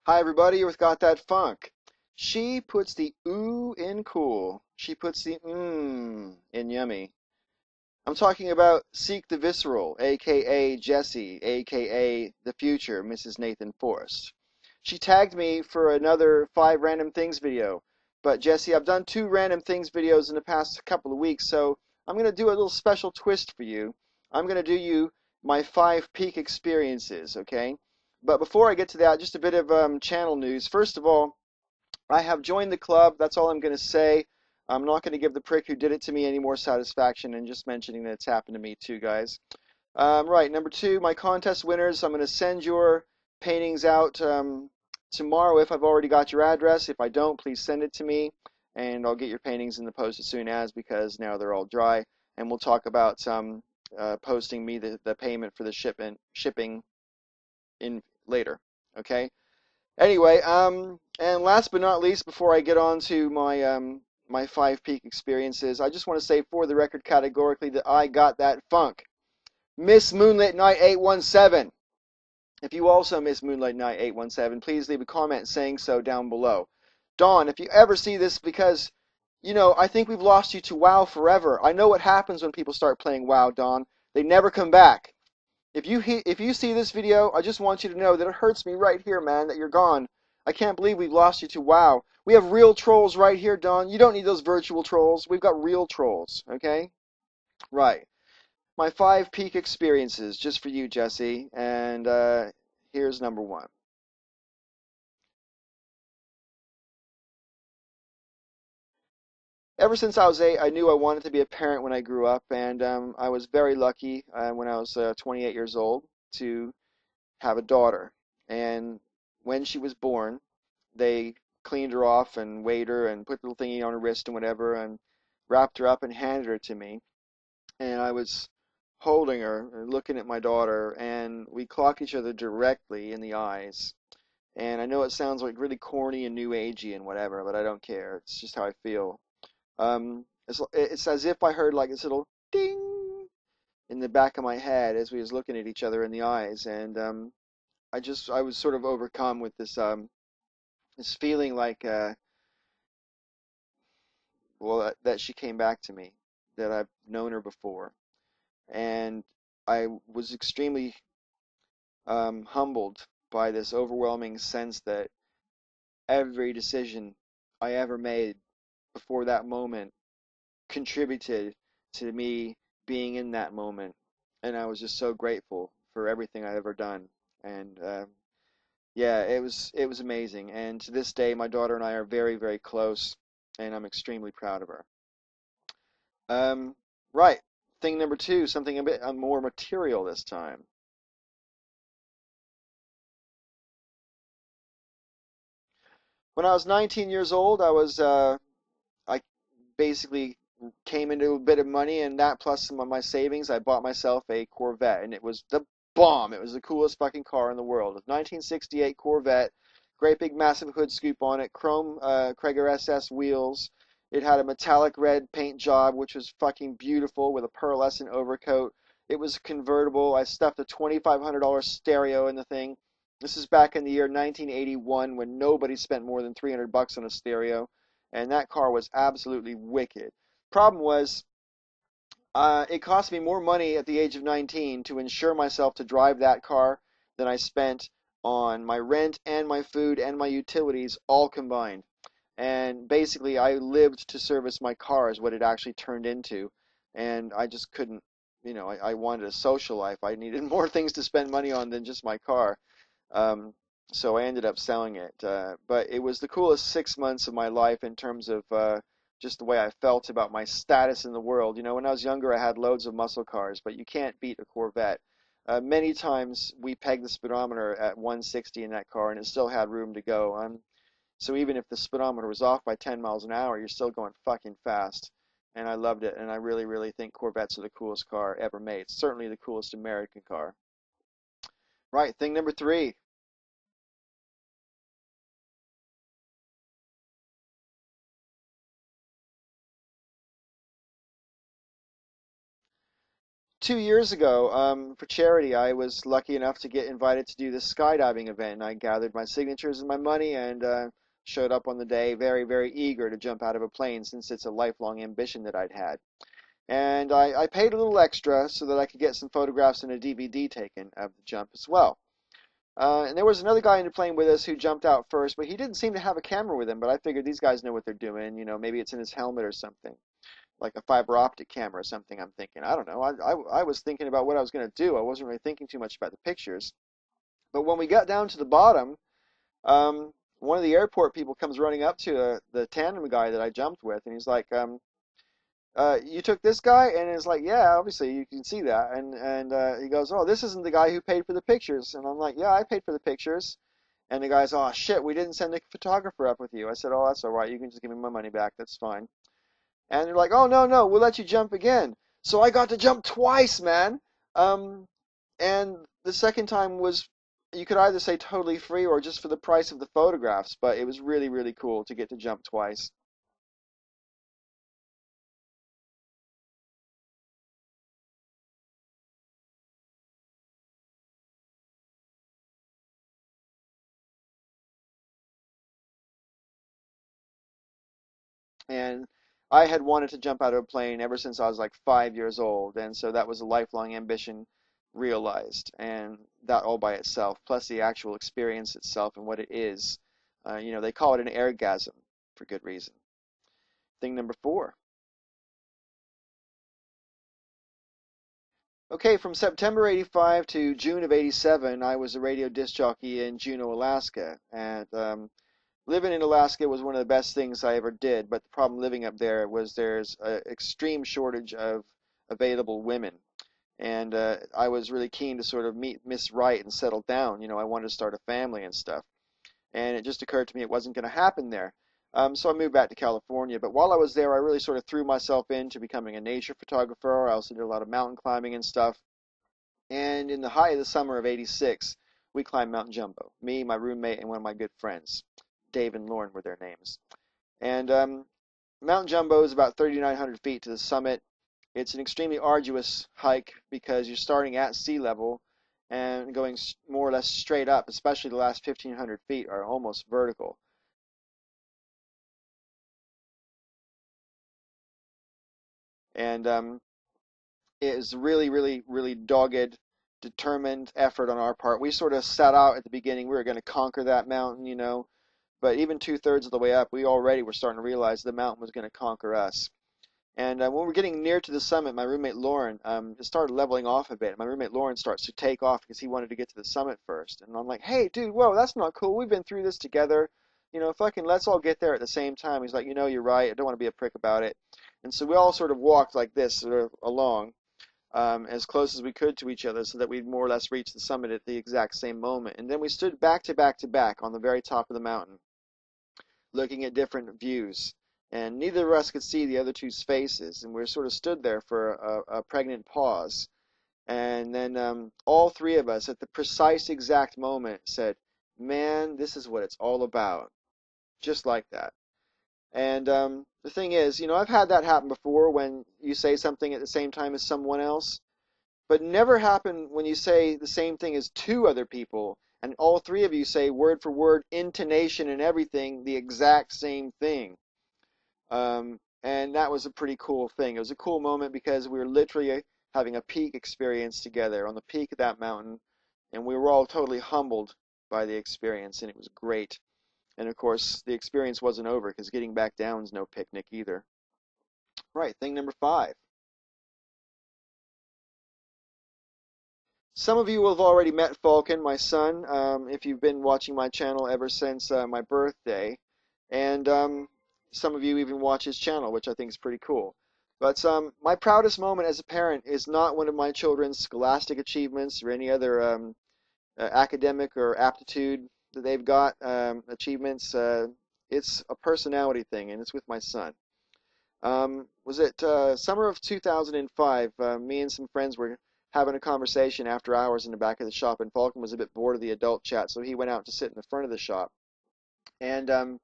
Hi everybody, you're with Got That Funk. She puts the ooh in cool. She puts the in yummy. I'm talking about Seek the Visceral, aka Jessie, aka the future Mrs. Nathan Forrest. She tagged me for another 5 random things video. But Jessie, I've done 2 random things videos in the past couple of weeks, so I'm going to do a little special twist for you. I'm going to do you my 5 peak experiences, okay? But before I get to that, just a bit of channel news. First of all, I have joined the club. That's all I'm going to say. I'm not going to give the prick who did it to me any more satisfaction and just mentioning that it's happened to me too, guys. Right, number 2, my contest winners. I'm going to send your paintings out tomorrow if I've already got your address. If I don't, please send it to me, and I'll get your paintings in the post as soon as, because now they're all dry. And we'll talk about posting me the payment for the shipping in later. Okay. Anyway, and last but not least, before I get on to my 5 peak experiences, I just want to say for the record categorically that I got that funk. Miss Moonlit Night 817. If you also miss Moonlight Night 817, please leave a comment saying so down below. Dawn, if you ever see this, because, I think we've lost you to WoW forever. I know what happens when people start playing WoW, Dawn. They never come back. If you see this video, I just want you to know that it hurts me right here, man, that you're gone. I can't believe we've lost you to WoW. We have real trolls right here, Dawn. You don't need those virtual trolls. We've got real trolls, okay? Right. My 5 peak experiences, just for you, Jesse. And here's number 1. Ever since I was 8, I knew I wanted to be a parent when I grew up, and I was very lucky when I was 28 years old to have a daughter. And when she was born, they cleaned her off and weighed her and put the little thingy on her wrist and whatever and wrapped her up and handed her to me. And I was holding her and looking at my daughter, and we clocked each other directly in the eyes. And I know it sounds like really corny and new agey and whatever, but I don't care. It's just how I feel. It's as if I heard like this little ding in the back of my head as we was looking at each other in the eyes, and I was sort of overcome with this feeling like that she came back to me, that I've known her before, and I was extremely humbled by this overwhelming sense that every decision I ever made before that moment contributed to me being in that moment, and I was just so grateful for everything I'd ever done. And yeah, it was amazing. And to this day, my daughter and I are very, very close, and I'm extremely proud of her. Um, right. Thing number 2, something a bit more material this time. When I was 19 years old, I basically came into a bit of money, and that plus some of my savings, I bought myself a Corvette, and it was the bomb. It was the coolest fucking car in the world. A 1968 Corvette, great big massive hood scoop on it, chrome Krager SS wheels. It had a metallic red paint job, which was fucking beautiful, with a pearlescent overcoat. It was convertible. I stuffed a $2,500 stereo in the thing. This is back in the year 1981 when nobody spent more than 300 bucks on a stereo, and that car was absolutely wicked. Problem was, it cost me more money at the age of 19 to insure myself to drive that car than I spent on my rent and my food and my utilities all combined. And basically, I lived to service my car is what it actually turned into. And I just couldn't, I wanted a social life. I needed more things to spend money on than just my car. Um, so I ended up selling it. But it was the coolest 6 months of my life in terms of just the way I felt about my status in the world. When I was younger, I had loads of muscle cars, but you can't beat a Corvette. Many times we pegged the speedometer at 160 in that car, and it still had room to go. So even if the speedometer was off by 10 miles an hour, you're still going fucking fast. And I loved it, and I really, really think Corvettes are the coolest car ever made. Certainly the coolest American car. Right, thing number 3. 2 years ago, for charity, I was lucky enough to get invited to do this skydiving event, and I gathered my signatures and my money and showed up on the day very, very eager to jump out of a plane since it's a lifelong ambition that I'd had. And I paid a little extra so that I could get some photographs and a DVD taken of the jump as well. And there was another guy in the plane with us who jumped out first, but he didn't seem to have a camera with him. But I figured these guys know what they're doing. You know, maybe it's in his helmet or something, like a fiber optic camera or something. I'm thinking. I don't know. I was thinking about what I was going to do. I wasn't really thinking too much about the pictures. But when we got down to the bottom, one of the airport people comes running up to the tandem guy that I jumped with, and he's like, you took this guy? And it's like, yeah, obviously you can see that. And he goes, oh, this isn't the guy who paid for the pictures. And I'm like, yeah, I paid for the pictures. And the guy's, oh shit, we didn't send a photographer up with you. I said, oh, that's all right. You can just give me my money back. That's fine. And they're like, oh no, no, we'll let you jump again. So I got to jump twice, man. Um, and the second time was, you could either say totally free or just for the price of the photographs. But it was really, really cool to get to jump twice. And I had wanted to jump out of a plane ever since I was like 5 years old, and so that was a lifelong ambition realized, and that all by itself, plus the actual experience itself and what it is. They call it an airgasm for good reason. Thing number four. Okay, from September 85 to June of 87, I was a radio disc jockey in Juneau, Alaska, and living in Alaska was one of the best things I ever did, but the problem living up there was there's an extreme shortage of available women. And I was really keen to sort of meet Miss Right and settle down. I wanted to start a family and stuff. And it just occurred to me it wasn't going to happen there. So I moved back to California. But while I was there, I really sort of threw myself into becoming a nature photographer. I also did a lot of mountain climbing and stuff. And in the height of the summer of '86, we climbed Mount Jumbo. Me, my roommate, and one of my good friends. Dave and Lauren were their names. And Mount Jumbo is about 3,900 feet to the summit. It's an extremely arduous hike because you're starting at sea level and going more or less straight up, especially the last 1,500 feet are almost vertical. And it is really, really, really dogged, determined effort on our part. We sort of set out at the beginning, we were going to conquer that mountain. But even two-thirds of the way up, we already were starting to realize the mountain was going to conquer us. And when we're getting near to the summit, my roommate Lauren it started leveling off a bit. My roommate Lauren starts to take off because he wanted to get to the summit first. And I'm like, hey, dude, whoa, that's not cool. We've been through this together. Fucking let's all get there at the same time. He's like, you're right. I don't want to be a prick about it. And so we all sort of walked like this, sort of along, as close as we could to each other so that we'd more or less reach the summit at the exact same moment. And then we stood back to back to back on the very top of the mountain, looking at different views. And neither of us could see the other two's faces. And we sort of stood there for a pregnant pause. And then all three of us, at the precise exact moment, said, man, this is what it's all about. Just like that. And the thing is, I've had that happen before when you say something at the same time as someone else. But never happen when you say the same thing as two other people. And all three of you say word for word, intonation and everything, the exact same thing. And that was a pretty cool thing. It was a cool moment because we were literally having a peak experience together on the peak of that mountain, and we were all totally humbled by the experience, and it was great. And of course, the experience wasn't over because getting back down is no picnic either. Right, thing number five. Some of you have already met Falcon, my son, if you've been watching my channel ever since my birthday. And some of you even watch his channel, which I think is pretty cool. But my proudest moment as a parent is not one of my children's scholastic achievements or any other academic or aptitude that they've got achievements. It's a personality thing, and it's with my son. Was it summer of 2005? Me and some friends were having a conversation after hours in the back of the shop, and Falcon was a bit bored of the adult chat, so he went out to sit in the front of the shop. And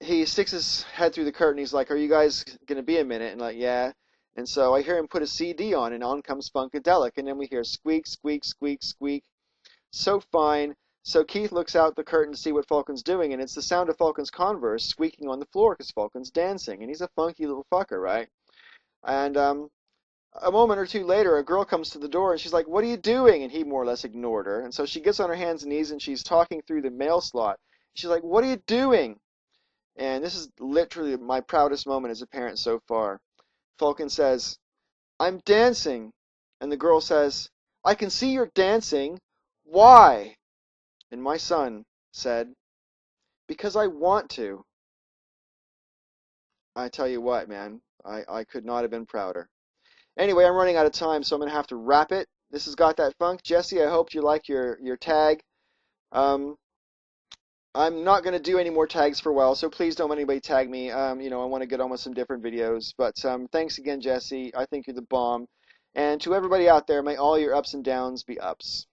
he sticks his head through the curtain. He's like, "Are you guys gonna be a minute?" And like, "Yeah." And so I hear him put a CD on, and on comes Funkadelic, and then we hear squeak, squeak, squeak, squeak. So fine. So Keith looks out the curtain to see what Falcon's doing, and it's the sound of Falcon's Converse squeaking on the floor because Falcon's dancing, and he's a funky little fucker, right? And a moment or two later, a girl comes to the door, and she's like, "What are you doing?" And he more or less ignored her. And so she gets on her hands and knees, and she's talking through the mail slot. She's like, "What are you doing?" And this is literally my proudest moment as a parent so far. Falcon says, "I'm dancing." And the girl says, "I can see you're dancing. Why?" And my son said, "Because I want to." I tell you what, man, I could not have been prouder. Anyway, I'm running out of time, so I'm going to have to wrap it. This has Got That Funk. Jesse, I hope you like your tag. Um, I'm not going to do any more tags for a while, so please don't let anybody tag me. I want to get on with some different videos. But thanks again, Jesse. I think you're the bomb. And to everybody out there, may all your ups and downs be ups.